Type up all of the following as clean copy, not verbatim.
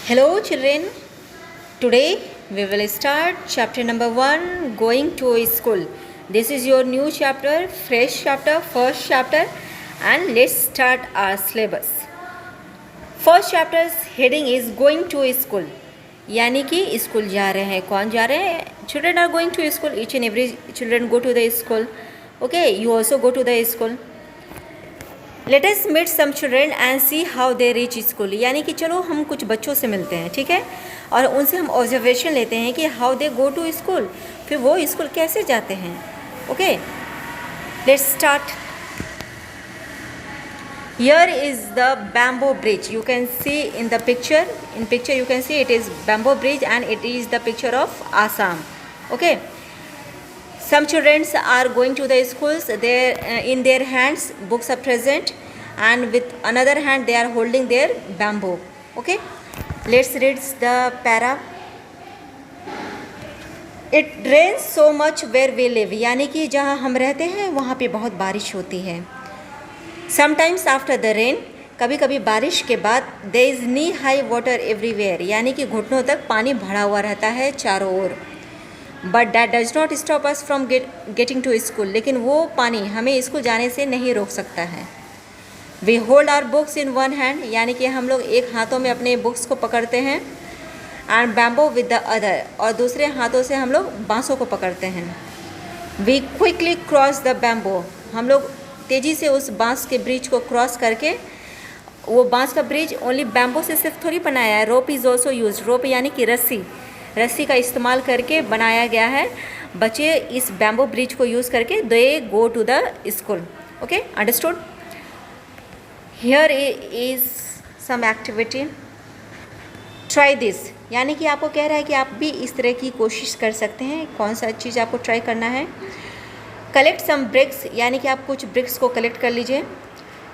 Hello children, today we will start chapter number 1 going to school. This is your new chapter, fresh chapter, first chapter and let's start our syllabus. First chapter's heading is going to school. यानी कि school जा रहे हैं. कौन जा रहे हैं? Children are going to school. Each and every children go to the school. Okay, you also go to the school. Let us meet some children and see how they reach school. यानी कि चलो हम कुछ बच्चों से मिलते हैं, ठीक है, और उनसे हम ऑब्जर्वेशन लेते हैं कि how they go to school, फिर वो स्कूल कैसे जाते हैं. Okay, let's start. Here is the bamboo bridge. You can see in the picture. In picture you can see it is bamboo bridge and it is the picture of Assam. ओके, some children are going to the schools. In their hands books are present and with another hand they are holding their bamboo. Okay, let's read the para. It rains so much where we live. यानी कि जहाँ हम रहते हैं वहाँ पे बहुत बारिश होती है. Sometimes after the rain, कभी कभी बारिश के बाद there is knee high water everywhere. यानी कि घुटनों तक पानी भरा हुआ रहता है चारों ओर. But that does not stop us from getting to school. लेकिन वो पानी हमें स्कूल जाने से नहीं रोक सकता है. We hold our books in one hand. यानी कि हम लोग एक हाथों में अपने बुक्स को पकड़ते हैं. And bamboo with the other. और दूसरे हाथों से हम लोग बांसों को पकड़ते हैं. We quickly cross the bamboo. हम लोग तेज़ी से उस बांस के ब्रिज को क्रॉस करके, वो बांस का ब्रिज ओनली बैम्बो से सिर्फ थोड़ी बनाया है. रोप इज़ ऑल्सो यूज. रोप यानी कि रस्सी का इस्तेमाल करके बनाया गया है. बच्चे इस बैम्बो ब्रिज को यूज़ करके they go to the school. Okay, understood. Here is some activity. Try this. यानी कि आपको कह रहा है कि आप भी इस तरह की कोशिश कर सकते हैं. कौन सा चीज़ आपको ट्राई करना है? Collect some bricks. यानी कि आप कुछ ब्रिक्स को कलेक्ट कर लीजिए.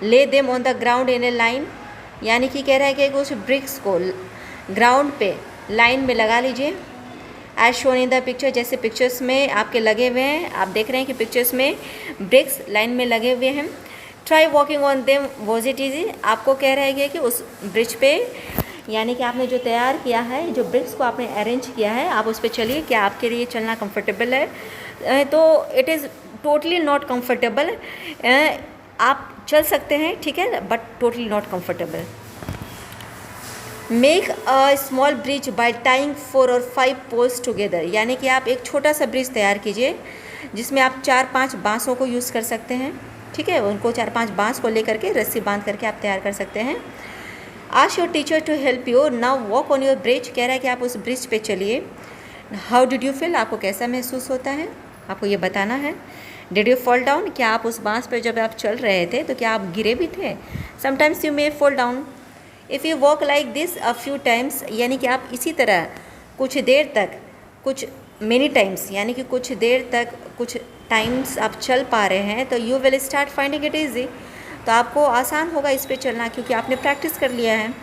ले them on the ground in A line. यानी कि कह रहा है कि कुछ ब्रिक्स को ग्राउंड पे लाइन में लगा लीजिए. As shown in the picture. जैसे पिक्चर्स में आपके लगे हुए हैं, आप देख रहे हैं कि पिक्चर्स में ब्रिक्स लाइन में लगे हुए हैं. Try walking on them. Was it easy. आपको कह रहा है कि उस ब्रिज पे, यानी कि आपने जो तैयार किया है, जो ब्रिक्स को आपने अरेंज किया है, आप उस पर चलिए. क्या आपके लिए चलना कंफर्टेबल है? तो it is totally not comfortable. आप चल सकते हैं, ठीक है, but totally not comfortable. Make a small bridge by tying 4 और 5 पोल्स टुगेदर. यानी कि आप एक छोटा सा ब्रिज तैयार कीजिए जिसमें आप 4-5 बांसों को यूज़ कर सकते हैं. ठीक है, उनको 4-5 बांस को लेकर के रस्सी बांध करके आप तैयार कर सकते हैं. Ask your teacher to help you. Now walk on your bridge. कह रहा है कि आप उस ब्रिज पे चलिए. How did you feel. आपको कैसा महसूस होता है, आपको ये बताना है. Did you fall down. क्या आप उस बांस पर जब आप चल रहे थे तो क्या आप गिरे भी थे? Sometimes you may fall down. If you walk like this a few times. यानी कि आप इसी तरह कुछ देर तक, कुछ मेनी टाइम्स, यानी कि कुछ देर तक, कुछ टाइम्स आप चल पा रहे हैं, तो you will start finding it easy. तो आपको आसान होगा इस पे चलना, क्योंकि आपने प्रैक्टिस कर लिया है.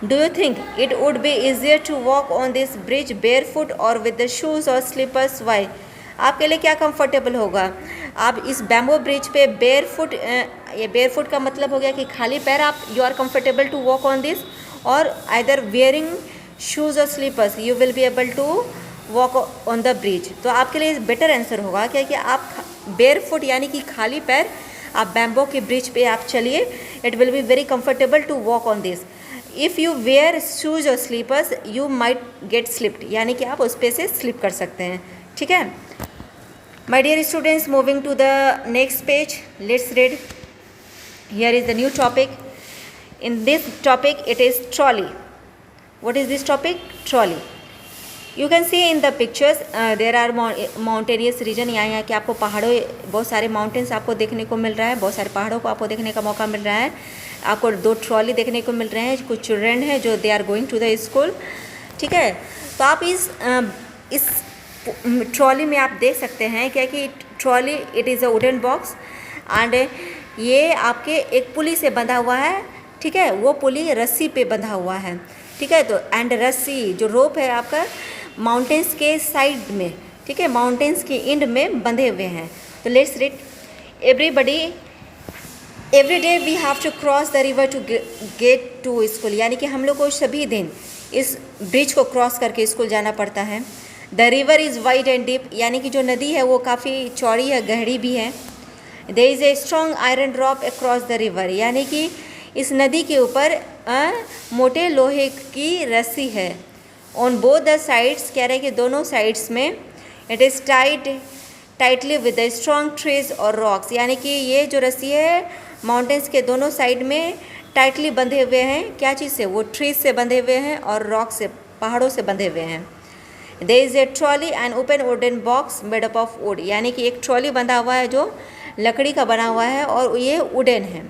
Do you think it would be easier to walk on this bridge barefoot और विद द शूज़ और स्लीपर्स. वाई. आपके लिए क्या कंफर्टेबल होगा? आप इस बैम्बो ब्रिज पे बेयर फुट, ये बेयर फुट का मतलब हो गया कि खाली पैर आप, you are comfortable to walk on this, और आइदर वेयरिंग शूज़ और slippers you will be able to walk on the bridge. तो आपके लिए बेटर आंसर होगा क्या कि आप बेयर फुट यानी कि खाली पैर आप बैम्बो के ब्रिज पे आप चलिए. It will be very comfortable to walk on this. If you wear shoes और slippers you might get slipped. यानी कि आप उस पे से स्लिप कर सकते हैं. ठीक है. My dear students, moving to the next page, let's read. Here is the new topic. In this topic, it is trolley. What is this topic? Trolley. You can see in the pictures, there are mountainous region. यहाँ कि आपको पहाड़ों, बहुत सारे mountains आपको देखने को मिल रहा है, बहुत सारे पहाड़ों को आपको देखने का मौका मिल रहा है. आपको 2 ट्रॉली देखने को मिल रहे हैं. कुछ चिल्ड्रेन हैं जो they are going to the school. ठीक है, तो आप इस ट्रॉली में आप देख सकते हैं क्या कि trolley it is a wooden box and ये आपके एक पुली से बंधा हुआ है. ठीक है, वो पुली रस्सी पे बंधा हुआ है. ठीक है, तो एंड रस्सी जो रोप है आपका माउंटेन्स के साइड में, ठीक है, माउंटेन्स के एंड में बंधे हुए हैं. तो let's read. Everybody every day we have to cross the river to get to school, यानी कि हम लोग को सभी दिन इस ब्रिज को क्रॉस करके स्कूल जाना पड़ता है। The river is wide and deep, यानी कि जो नदी है वो काफ़ी चौड़ी है, गहरी भी है। There is a strong iron drop across the river, यानी कि इस नदी के ऊपर मोटे लोहे की रस्सी है। ऑन बोथ द साइड्स, कह रहे हैं कि दोनों साइड्स में, it is tightly with the strong trees और रॉक्स, यानी कि ये जो रस्सी है माउंटेन्स के दोनों साइड में टाइटली बंधे हुए हैं। क्या चीज़ से? वो ट्रीज से बंधे हुए हैं और रॉक से, पहाड़ों से बंधे हुए हैं। There is a trolley and open wooden box made up of wood, यानी कि एक ट्रॉली बंधा हुआ है जो लकड़ी का बना हुआ है और ये वुडन है।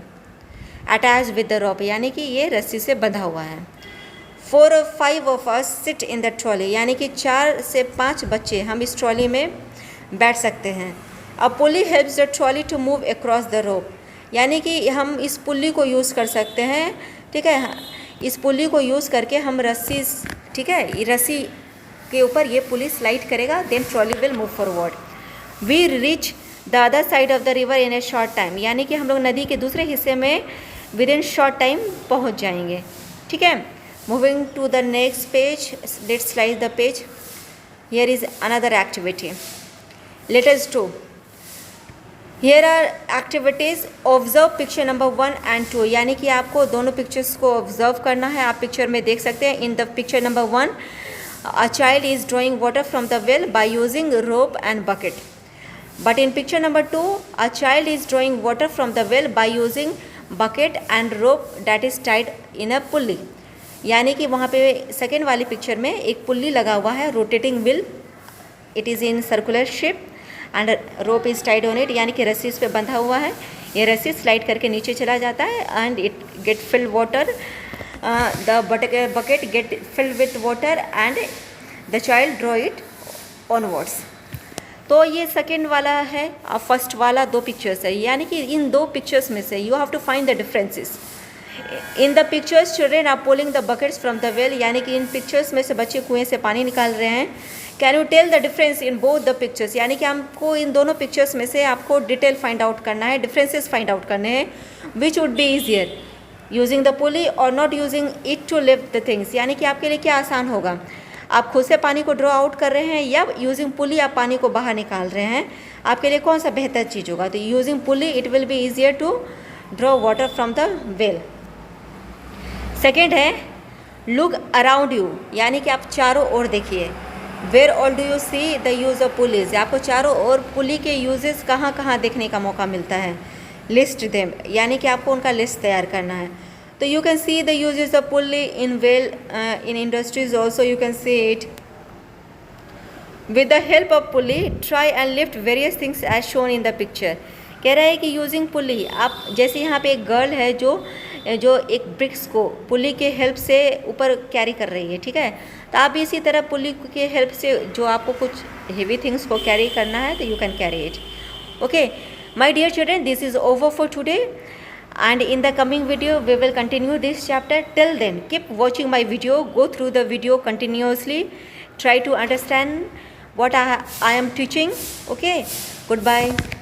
अटैच विद द रोप, यानी कि ये रस्सी से बंधा हुआ है। 4 or 5 of us sit in the trolley, यानी कि 4 से 5 बच्चे हम इस ट्रॉली में बैठ सकते हैं। A pulley helps the trolley to move across the rope, यानी कि हम इस पुली को यूज़ कर सकते हैं, ठीक है। इस पुली को यूज़ करके हम रस्सी, ठीक है, ये रस्सी के ऊपर ये पुली स्लाइड करेगा, then trolley will move forward. We reach the other side of the river in a short time, यानी कि हम लोग नदी के दूसरे हिस्से में विद इन शॉर्ट टाइम पहुंच जाएंगे, ठीक है। Moving to the next page, let's slide the page. Here is another activity, let us do. Here are activities. Observe picture number 1 and 2, यानी कि आपको दोनों पिक्चर्स को ऑब्जर्व करना है। आप पिक्चर में देख सकते हैं, इन the picture number 1 a child is drawing water from the well by using rope and bucket, but in picture number 2 a child is drawing water from the well by using bucket and rope that is tied in a pulley, यानी कि वहाँ पे second वाली picture में एक pulley लगा हुआ है, rotating wheel, it is in circular shape and rope is tied on it, यानी कि रस्सी इस पे बंधा हुआ है। ये रस्सी स्लाइड करके नीचे चला जाता है and it get fill water, the bucket get filled with water and the child draw it onwards। तो ये सेकेंड वाला है, फर्स्ट वाला 2 पिक्चर्स है, यानी कि इन 2 पिक्चर्स में से you have to find the differences. In the pictures children are pulling the buckets from the well, यानी कि इन पिक्चर्स में से बच्चे कुएं से पानी निकाल रहे हैं। Can you tell the difference in both the pictures, यानी कि हमको इन दोनों पिक्चर्स में से आपको डिटेल फाइंड आउट करना है, डिफरेंसेस फाइंड आउट करने हैं। Which would be easier, using the pulley और not using it to lift the things, यानी कि आपके लिए क्या आसान होगा, आप खुद से पानी को ड्रॉ आउट कर रहे हैं या यूजिंग पुली आप पानी को बाहर निकाल रहे हैं, आपके लिए कौन सा बेहतर चीज़ होगा। तो using pulley it will be easier to draw water from the well. Second है लुक अराउंड यू, यानी कि आप चारों ओर देखिए। Where all do you see the use of pulleys, आपको चारों ओर पुली के यूजेस कहाँ कहाँ देखने का मौका मिलता है। लिस्ट देम, यानी कि आपको उनका लिस्ट तैयार करना है। तो you can see the uses of pulley in well, in industries also you can see it. With the help of pulley try and lift various things as shown in the picture. कह रहा है कि using पुली, आप जैसे यहाँ पे एक girl है जो एक ब्रिक्स को पुली के हेल्प से ऊपर कैरी कर रही है, ठीक है। तो आप भी इसी तरह पुली के हेल्प से जो आपको कुछ हेवी थिंग्स को कैरी करना है तो you can carry it. Okay my dear children, this is over for today and in the coming video we will continue this chapter. Till then keep watching my video, go through the video continuously, try to understand what I am teaching. Okay, goodbye.